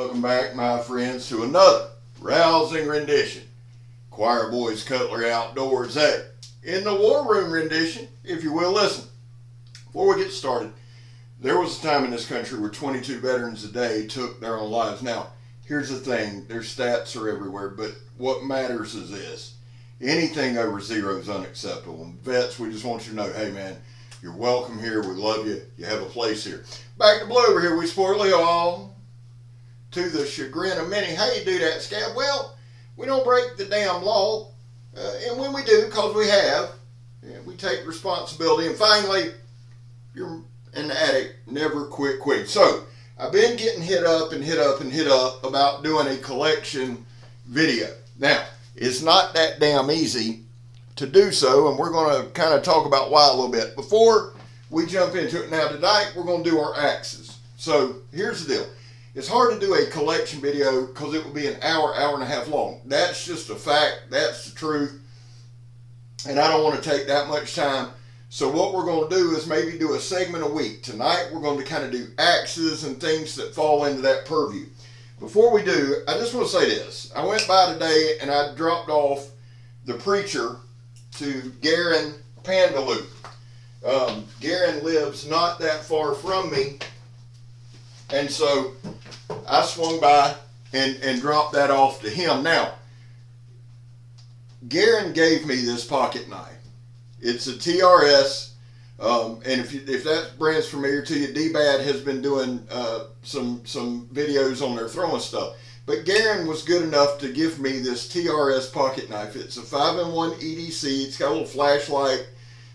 Welcome back, my friends, to another rousing rendition. Choir Boys Cutlery Outdoors, in the War Room rendition, if you will. Listen, before we get started, there was a time in this country where 22 veterans a day took their own lives. Now, here's the thing, their stats are everywhere, but what matters is this. Anything over zero is unacceptable. And vets, we just want you to know, hey man, you're welcome here, we love you, you have a place here. Back to Blue over here, we support Leo all. To the chagrin of many. How you do that, Scab? Well, we don't break the damn law. And when we do, because we have, we take responsibility. And finally, you're an addict, never quit quitting. So, I've been getting hit up about doing a collection video. Now, it's not that damn easy to do so, and we're going to kind of talk about why a little bit. Before we jump into it now, tonight we're going to do our axes. So, here's the deal. It's hard to do a collection video because it will be an hour and a half long. That's just a fact. That's the truth. And I don't want to take that much time. So what we're going to do is maybe do a segment a week. Tonight we're going to kind of do axes and things that fall into that purview. Before we do, I just want to say this. I went by today and I dropped off the preacher to Garen Pandaloop. Garen lives not that far from me. And so I swung by and dropped that off to him. Now, Garen gave me this pocket knife. It's a TRS, and if that brand's familiar to you, D-Bad has been doing some videos on their throwing stuff. But Garen was good enough to give me this TRS pocket knife. It's a 5-in-1 EDC. It's got a little flashlight,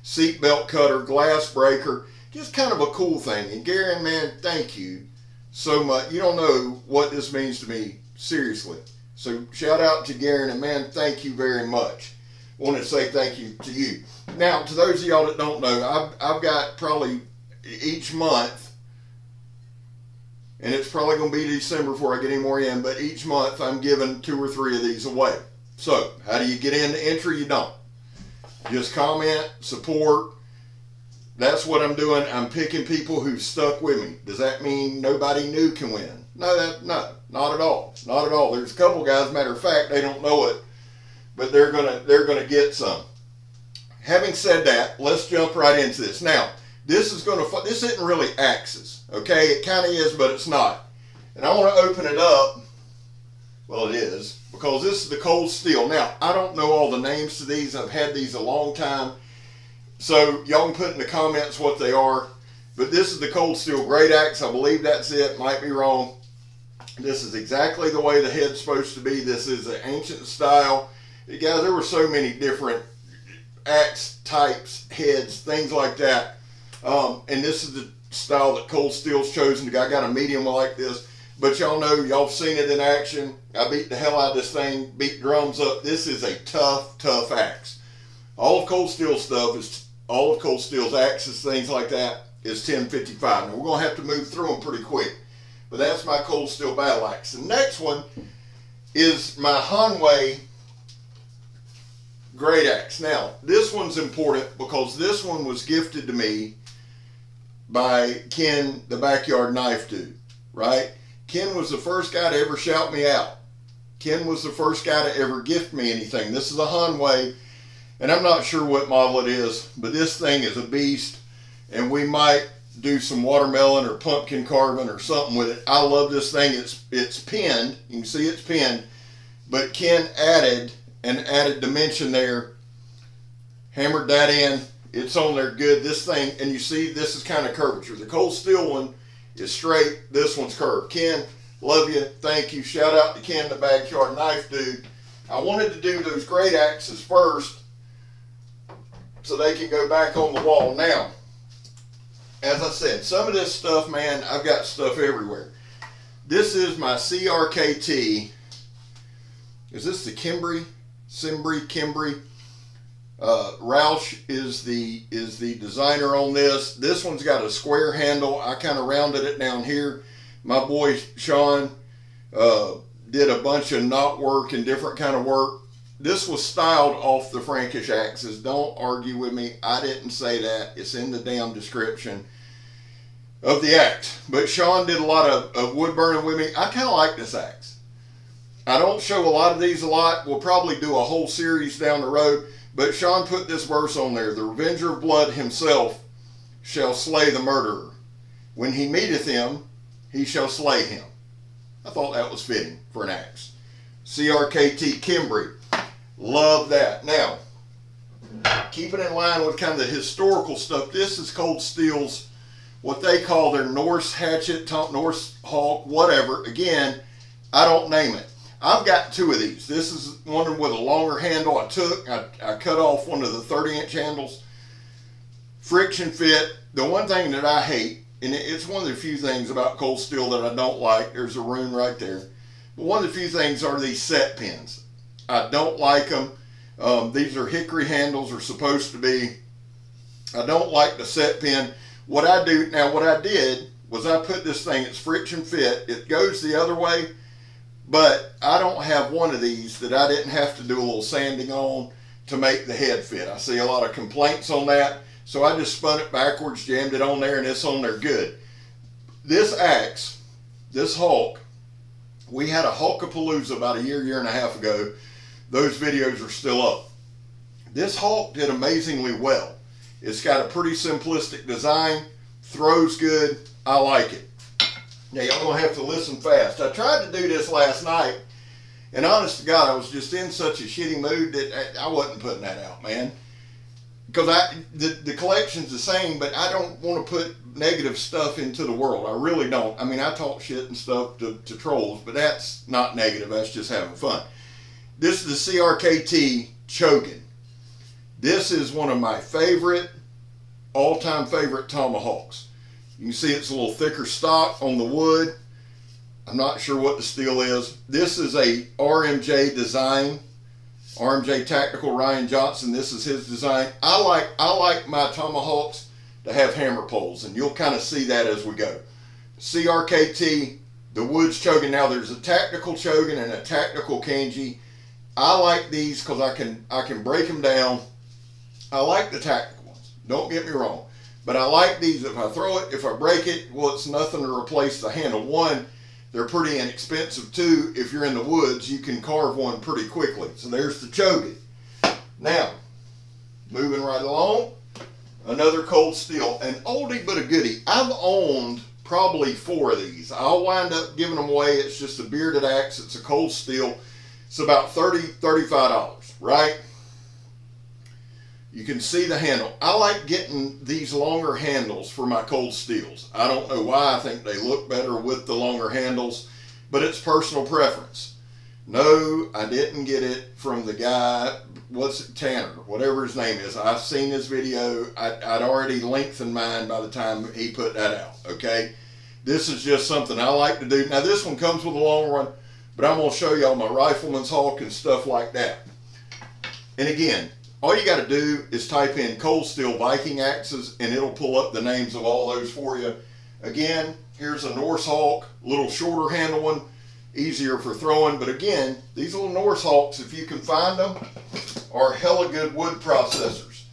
seatbelt cutter, glass breaker. Just kind of a cool thing. And Garen, man, thank you so much. You don't know what this means to me, seriously. So shout out to Garen, and man, thank you very much. I want to say thank you to you. Now, to those of y'all that don't know, I've got probably each month, and it's probably going to be December before I get any more in, but each month I'm giving 2 or 3 of these away. So, how do you get in the entry? You don't. Just comment, support. That's what I'm doing. I'm picking people who stuck with me. Does that mean nobody new can win? No, not at all. Not at all. There's a couple guys, matter of fact, they don't know it, but they're gonna get some. Having said that, let's jump right into this. Now, this isn't really axes, okay? It kind of is, but it's not. And I want to open it up. Well, it is, because this is the cold steel. Now, I don't know all the names to these. I've had these a long time. So y'all can put in the comments what they are. But this is the cold steel great axe. I believe that's it. Might be wrong. This is exactly the way the head's supposed to be. This is an ancient style. Guys, there were so many different axe types, heads, things like that. And this is the style that Cold Steel's chosen. I got a medium like this. But y'all know, y'all have seen it in action. I beat the hell out of this thing, beat drums up. This is a tough axe. All of Cold Steel stuff is, all of Cold Steel's axes, things like that, is 1055. Now we're going to have to move through them pretty quick. But that's my Cold Steel battle axe. The next one is my Hanway great axe. Now, this one's important because this one was gifted to me by Ken, the backyard knife dude, right? Ken was the first guy to ever shout me out. Ken was the first guy to ever gift me anything. This is a Hanway, and I'm not sure what model it is, but this thing is a beast, and we might do some watermelon or pumpkin carving or something with it. I love this thing. It's pinned. You can see it's pinned, but Ken added an added dimension there, hammered that in. It's on there good. This thing, and you see this is kind of curvature. The Cold Steel one is straight. This one's curved. Ken, love you. Thank you. Shout out to Ken, the backyard knife dude. I wanted to do those great axes first so they can go back on the wall. Now, as I said, some of this stuff, man, I've got stuff everywhere. This is my CRKT. Is this the Kimbry? Roush is the designer on this. This one's got a square handle. I kind of rounded it down here. My boy Sean did a bunch of knot work and different kind of work. This was styled off the Frankish axes. Don't argue with me. I didn't say that. It's in the damn description. of the axe. But Sean did a lot of wood burning with me. I kind of like this axe. I don't show a lot of these a lot. We'll probably do a whole series down the road. But Sean put this verse on there. The revenger of blood himself shall slay the murderer. When he meeteth him, he shall slay him. I thought that was fitting for an axe. CRKT Kimbry. Love that. Now, keeping in line with kind of the historical stuff, this is Cold Steel's, what they call their Norse hatchet, Norse hawk, whatever. Again, I don't name it. I've got two of these. This is one with a longer handle. I cut off one of the 30-inch handles. Friction fit. The one thing that I hate, and it's one of the few things about Cold Steel that I don't like, there's a rune right there, but one of the few things are these set pins. I don't like them. These are hickory handles, are supposed to be. I don't like the set pin. What I did was I put this thing, it's friction fit. It goes the other way, but I don't have one of these that I didn't have to do a little sanding on to make the head fit. I see a lot of complaints on that, so I just spun it backwards, jammed it on there, and it's on there good. This axe, this Hawk, we had a Hawkapalooza about a year and a half ago. Those videos are still up. This Hawk did amazingly well. It's got a pretty simplistic design, throws good, I like it. Now y'all gonna have to listen fast. I tried to do this last night, and honest to God, I was just in such a shitty mood that I wasn't putting that out, man. Because the collection's the same, but I don't want to put negative stuff into the world. I really don't. I mean, I talk shit and stuff to trolls, but that's not negative. That's just having fun. This is the CRKT Chogan. This is one of my favorite, all-time favorite Tomahawks. You can see it's a little thicker stock on the wood. I'm not sure what the steel is. This is a RMJ design. RMJ Tactical Ryan Johnson. This is his design. I like my Tomahawks to have hammer poles, and you'll kind of see that as we go. CRKT, the Woods Chogan. Now there's a tactical Chogan and a tactical Kanji. I like these because I can break them down. I like the tactical ones. Don't get me wrong. But I like these. If I throw it, if I break it, well, it's nothing to replace the handle. One, they're pretty inexpensive. Two, if you're in the woods, you can carve one pretty quickly. So there's the Chogan. Now, moving right along, another Cold Steel. An oldie but a goodie. I've owned probably 4 of these. I'll wind up giving them away. It's just a bearded axe. It's a Cold Steel. It's about $30, $35, right? You can see the handle. I like getting these longer handles for my Cold Steels. I don't know why. I think they look better with the longer handles, but it's personal preference. No, I didn't get it from the guy, Tanner, whatever his name is. I've seen his video. I'd already lengthened mine by the time he put that out, okay? This is just something I like to do. Now, this one comes with a long one, but I'm going to show y'all my Rifleman's Hawk and stuff like that. And again, all you got to do is type in Cold Steel Viking axes, and it'll pull up the names of all those for you. Again, here's a Norse Hawk, a little shorter handle one, easier for throwing. But again, these little Norse Hawks, if you can find them, are hella good wood processors.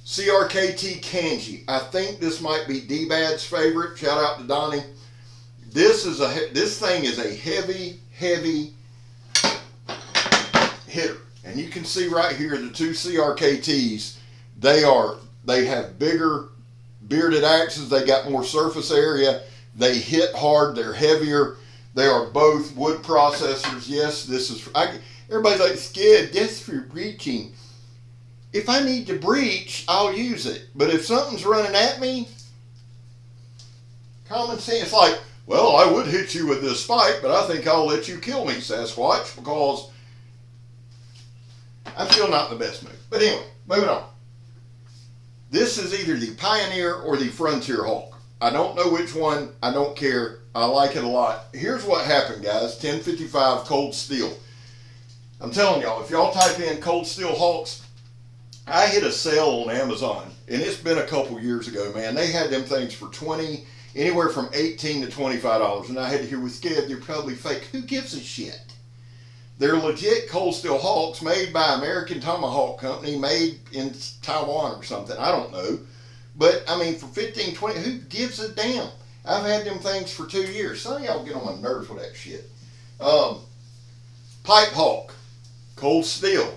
CRKT Kanji. I think this might be D-Bad's favorite. Shout out to Donnie. This thing is a heavy hitter. And you can see right here the 2 CRKTs, they have bigger bearded axes, they got more surface area, they hit hard, they're heavier, they are both wood processors. Yes, this is, everybody's like, scared, that's for breaching. If I need to breach, I'll use it. But if something's running at me, common sense, like, well, I would hit you with this spike, but I think I'll let you kill me, Sasquatch, because I'm still not in the best mood. But anyway, moving on. This is either the Pioneer or the Frontier Hawk. I don't know which one. I don't care. I like it a lot. Here's what happened, guys. 1055 Cold Steel. I'm telling y'all, if y'all type in Cold Steel Hawks, I hit a sale on Amazon, and it's been a couple years ago, man. They had them things for anywhere from $18 to $25, and I had to hear with scared, they're probably fake. Who gives a shit? They're legit Cold Steel Hawks made by American Tomahawk Company, made in Taiwan or something. I don't know. But I mean, for 15, 20, who gives a damn? I've had them things for 2 years. Some of y'all get on my nerves with that shit. Pipe Hawk, cold steel.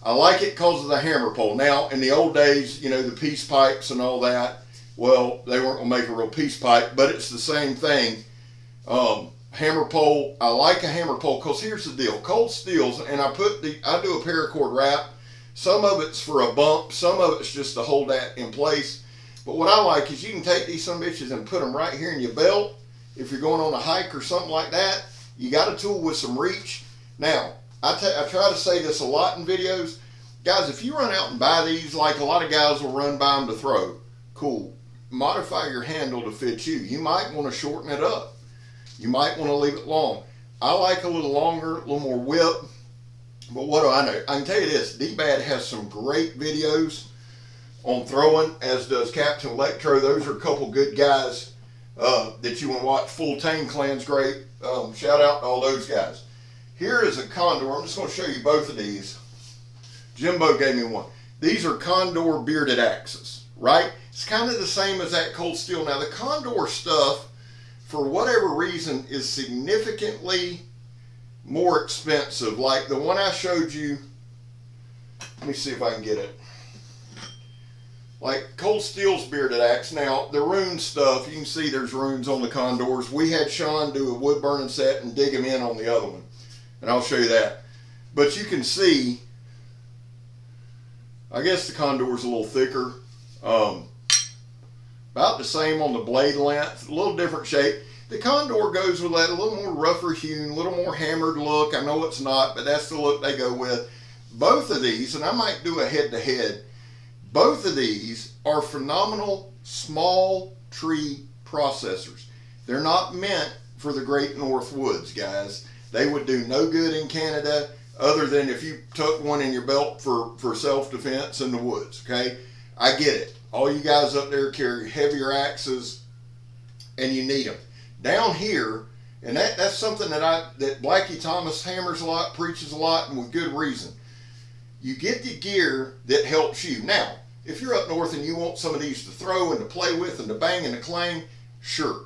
I like it because of the hammer pole. Now, in the old days, you know, the peace pipes and all that, well, they weren't going to make a real peace pipe, but it's the same thing. Hammer pole, I like a hammer pole because here's the deal. Cold steels, and I do a paracord wrap. Some of it's for a bump, some of it's just to hold that in place. But what I like is you can take these some bitches and put them right here in your belt. If you're going on a hike or something like that, you got a tool with some reach. Now, I try to say this a lot in videos. Guys, if you run out and buy these, like a lot of guys will run by them to throw, cool. Modify your handle to fit you. You might want to shorten it up. You might want to leave it long. I like a little longer, a little more whip. But what do I know? I can tell you this, D-Bad has some great videos on throwing, as does Captain Electro. Those are a couple good guys that you want to watch. Full Tame Clan's great. Shout out to all those guys. Here is a Condor. I'm just going to show you both of these. Jimbo gave me one. These are Condor bearded axes, right? It's kind of the same as that cold steel. Now the Condor stuff, for whatever reason, is significantly more expensive. Like the one I showed you, let me see if I can get it. Like cold steel's bearded axe. Now the rune stuff, you can see there's runes on the Condors. We had Sean do a wood burning set and dig them in on the other one. And I'll show you that. But you can see, I guess the Condor's a little thicker. About the same on the blade length, a little different shape. The Condor goes with that, a little more rougher hewn, a little more hammered look. I know it's not, but that's the look they go with. Both of these, and I might do a head-to-head, both of these are phenomenal small tree processors. They're not meant for the Great North Woods, guys. They would do no good in Canada other than if you took one in your belt for self-defense in the woods, okay? I get it. All you guys up there carry heavier axes and you need them. Down here, and that's something that Blackie Thomas hammers a lot, preaches a lot, and with good reason. You get the gear that helps you. Now, if you're up north and you want some of these to throw and to play with and to bang and to claim, sure.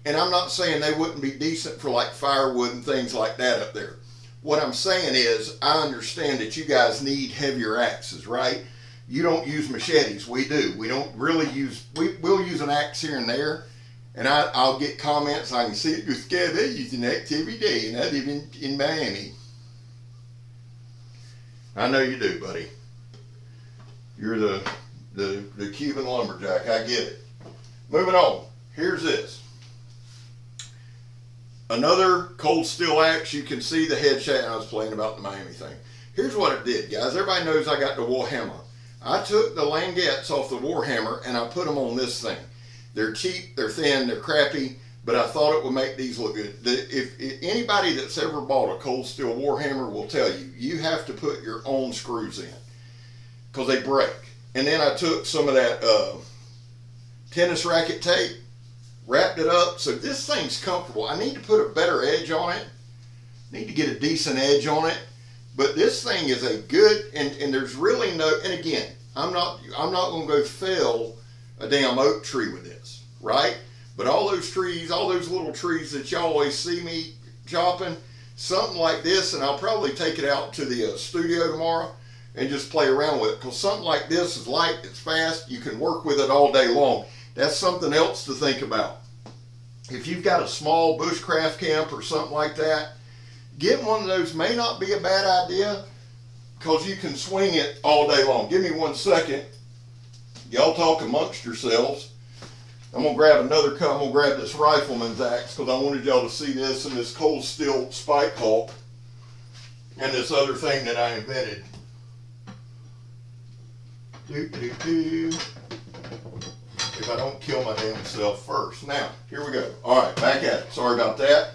And I'm not saying they wouldn't be decent for like firewood and things like that up there. What I'm saying is, I understand that you guys need heavier axes, right? You don't use machetes. We do. We don't really use, we'll use an axe here and there. And I'll get comments. I can see it. You're scared. They use an axe every day, and I live in Miami. I know you do, buddy. You're the Cuban lumberjack. I get it. Moving on. Here's this. Another cold steel axe. You can see the head shaft. I was playing about the Miami thing. Here's what it did, guys. Everybody knows I got the Warhammer. I took the languettes off the Warhammer and I put them on this thing. They're cheap, they're thin, they're crappy, but I thought it would make these look good. If anybody that's ever bought a cold steel Warhammer will tell you, you have to put your own screws in because they break. And then I took some of that tennis racket tape, wrapped it up. So this thing's comfortable. I need to put a better edge on it. Need to get a decent edge on it. But this thing is a good, and there's really no, and again, I'm not going to go fell a damn oak tree with this, right? But all those trees, all those little trees that y'all always see me chopping, something like this, and I'll probably take it out to the studio tomorrow and just play around with it, because something like this is light, it's fast, you can work with it all day long. That's something else to think about. If you've got a small bushcraft camp or something like that, getting one of those may not be a bad idea, because you can swing it all day long. Give me 1 second. Y'all talk amongst yourselves. I'm going to grab another cup. I'm going to grab this rifleman's axe because I wanted y'all to see this and this cold steel spike hawk and this other thing that I invented. If I don't kill my damn self first. Now, here we go. All right, back at it. Sorry about that.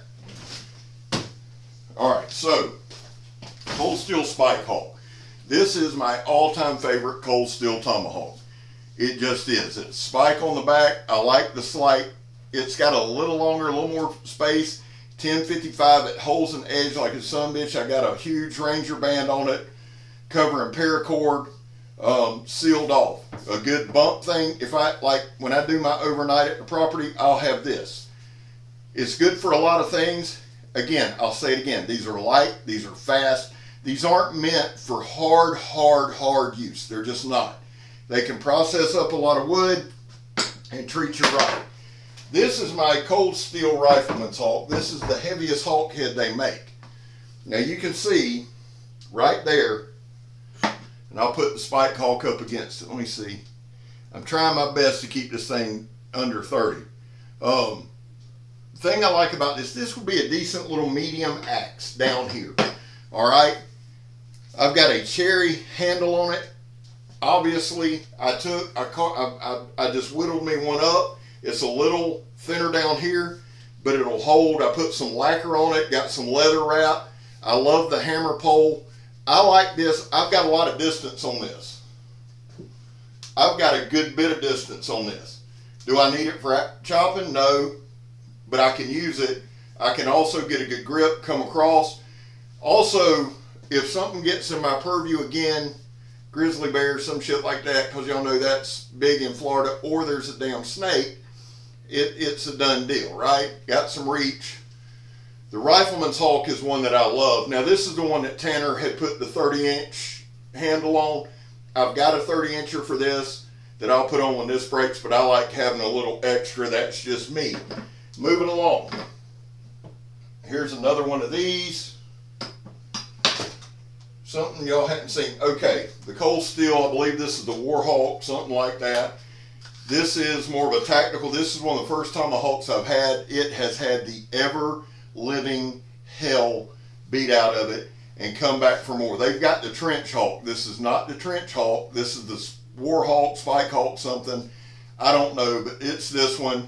All right, so cold steel spike hawk. This is my all-time favorite cold steel tomahawk. It just is. It's spike on the back. I like the slight. It's got a little longer, a little more space. 1055. It holds an edge like a sumbitch. I got a huge Ranger band on it, covering paracord. sealed off. A good bump thing, if I, like when I do my overnight at the property, I'll have this. It's good for a lot of things. Again, I'll say it again, these are light, these are fast. These aren't meant for hard use. They're just not. They can process up a lot of wood and treat you right. This is my cold steel rifleman's hawk. This is the heaviest hawk head they make. Now you can see right there, and I'll put the spike hawk up against it. Let me see. I'm trying my best to keep this thing under 30. The thing I like about this would be a decent little medium axe down here. All right. I've got a cherry handle on it. Obviously, I just whittled me one up. It's a little thinner down here, but it'll hold. I put some lacquer on it, got some leather wrap. I love the hammer pole. I like this. I've got a lot of distance on this. I've got a good bit of distance on this. Do I need it for chopping? No, but I can use it. I can also get a good grip, come across. Also, if something gets in my purview again, grizzly bear, some shit like that, because y'all know that's big in Florida, or there's a damn snake, it's a done deal, right? Got some reach. The Rifleman's Hawk is one that I love. Now, this is the one that Tanner had put the 30-inch handle on. I've got a 30-incher for this that I'll put on when this breaks, but I like having a little extra. That's just me. Moving along. Here's another one of these. Something y'all hadn't seen. Okay, the cold steel, I believe this is the Warhawk, something like that. This is more of a tactical. This is one of the first Tomahawks I've had. It has had the ever-living hell beat out of it and come back for more. They've got the Trench Hawk. This is not the Trench Hawk. This is the Warhawk, Spike Hawk, something. I don't know, but it's this one.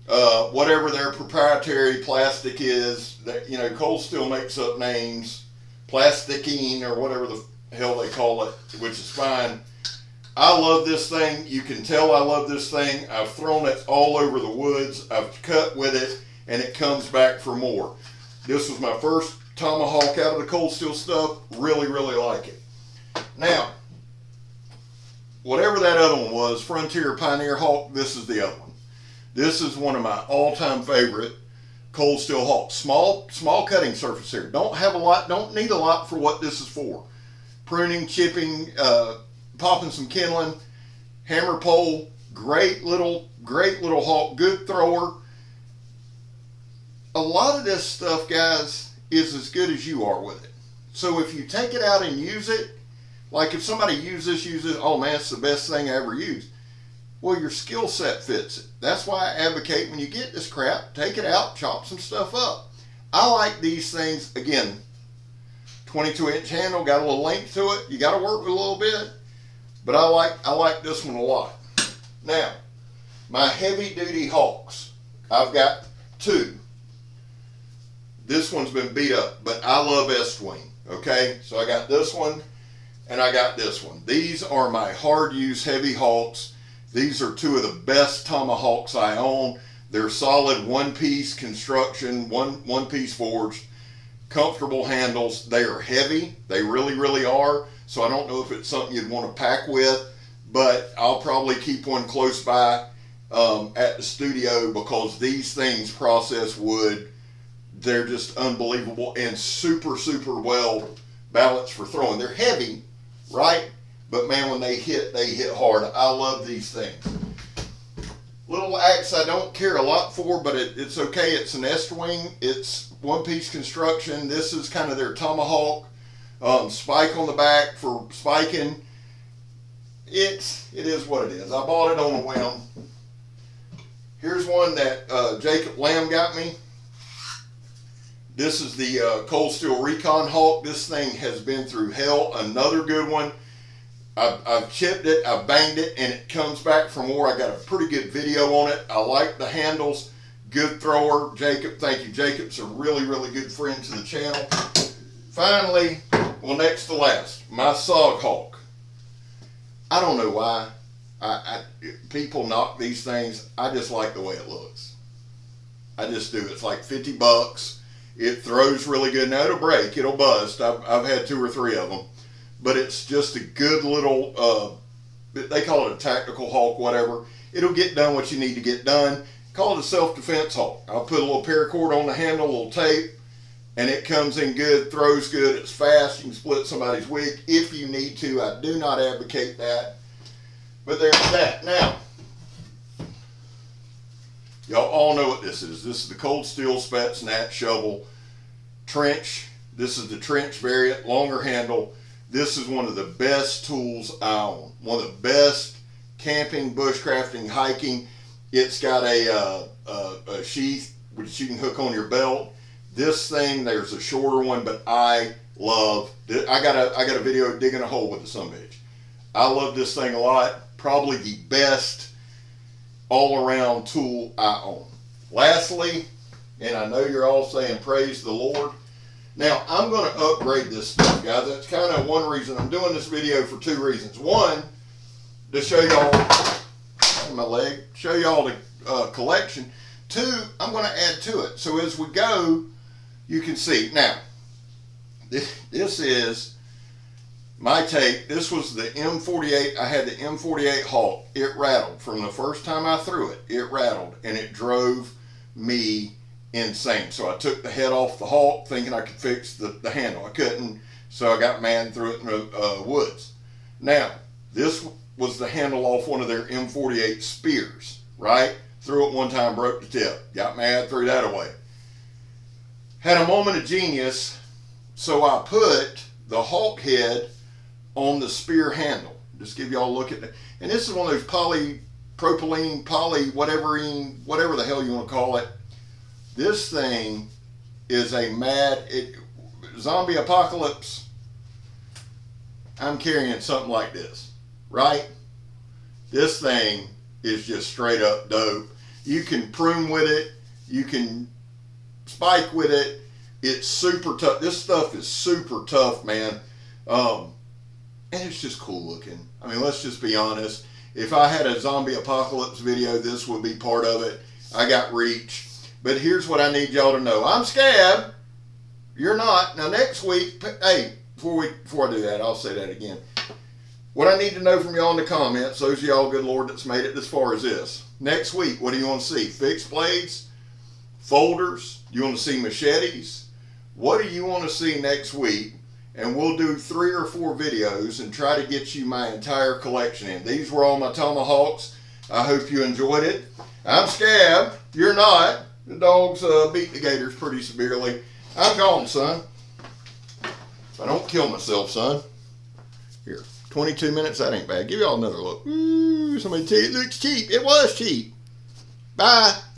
Whatever their proprietary plastic is, that, you know, cold steel makes up names. Plasticine or whatever the hell they call it, which is fine. I love this thing. You can tell I love this thing. I've thrown it all over the woods. I've cut with it, and it comes back for more. This was my first Tomahawk out of the cold steel stuff. Really like it. Now, whatever that other one was, Frontier Pioneer Hawk, this is the other one. This is one of my all-time favorite cold steel hawk. Small cutting surface here. Don't have a lot, don't need a lot for what this is for. Pruning, chipping, popping some kindling, hammer pole, great little hawk, good thrower. A lot of this stuff, guys, is as good as you are with it. So if you take it out and use it, like if somebody uses this, oh man, it's the best thing I ever used. Well, your skill set fits it. That's why I advocate when you get this crap, take it out, chop some stuff up. I like these things, again, 22-inch handle, got a little length to it. You got to work with a little bit, but I like this one a lot. Now, my heavy-duty hawks, I've got two. This one's been beat up, but I love Estwing, okay? So I got this one, and I got this one. These are my hard-use heavy hawks. These are two of the best Tomahawks I own. They're solid one-piece construction, one-piece forged, comfortable handles. They are heavy. They really are. So I don't know if it's something you'd want to pack with, but I'll probably keep one close by at the studio because these things process wood. They're just unbelievable and super well balanced for throwing. They're heavy, right? But man, when they hit hard. I love these things. Little axe I don't care a lot for, but it's okay. It's an Estwing. It's one-piece construction. This is kind of their Tomahawk. Spike on the back for spiking. It is what it is. I bought it on a whim. Here's one that Jacob Lamb got me. This is the Cold Steel Recon Hawk. This thing has been through hell. Another good one. I've chipped it, I've banged it, and it comes back for more. I got a pretty good video on it. I like the handles. Good thrower. Jacob, thank you. Jacob's a really good friend to the channel. Finally, well, next to last, my Sog Hawk. I don't know why people knock these things. I just like the way it looks. I just do. It's like 50 bucks. It throws really good. Now it'll break, it'll bust. I've had 2 or 3 of them. but it's just a good little, they call it a tactical hawk, whatever. It'll get done what you need to get done. Call it a self-defense hawk. I'll put a little paracord on the handle, a little tape, and it comes in good, throws good, it's fast. You can split somebody's wig if you need to. I do not advocate that. But there's that. Now, y'all all know what this is. This is the Cold Steel Spetsnaz shovel trench. This is the trench variant, longer handle. This is one of the best tools I own. One of the best camping, bushcrafting, hiking. It's got a sheath which you can hook on your belt. This thing, there's a shorter one, but I love it. I got a video of digging a hole with the sumbitch. I love this thing a lot. Probably the best all-around tool I own. Lastly, and I know you're all saying praise the Lord. Now, I'm going to upgrade this stuff, guys. That's kind of one reason. I'm doing this video for two reasons. One, to show y'all my leg, show y'all the collection. Two, I'm going to add to it. So as we go, you can see. Now, this is my take. This was the M48. I had the M48 Hawk. It rattled. From the first time I threw it, it rattled. And it drove me insane. So I took the head off the Hawk thinking I could fix the handle. I couldn't. So I got mad and threw it in the woods. Now, this was the handle off one of their M48 spears, right? Threw it one time, broke the tip. Got mad, threw that away. Had a moment of genius, so I put the Hawk head on the spear handle. Just give y'all a look at that. And this is one of those polypropylene, whatever the hell you want to call it. This thing is a zombie apocalypse. I'm carrying something like this, right? This thing is just straight up dope. You can prune with it. You can spike with it. It's super tough. This stuff is super tough, man. And it's just cool looking. I mean, let's just be honest. If I had a zombie apocalypse video, this would be part of it. I got reach. But here's what I need y'all to know. I'm Scab. You're not. Now next week, hey, before I do that, I'll say that again. What I need to know from y'all in the comments, those of y'all, good Lord, that's made it this far, is this. Next week, what do you want to see? Fixed blades? Folders? You want to see machetes? What do you want to see next week? And we'll do 3 or 4 videos and try to get you my entire collection in. These were all my Tomahawks. I hope you enjoyed it. I'm Scab. You're not. The dogs beat the gators pretty severely. I'm gone, son. If I don't kill myself, son. Here, 22 minutes, that ain't bad. Give y'all another look. Ooh, somebody tell you it looks cheap. It was cheap. Bye.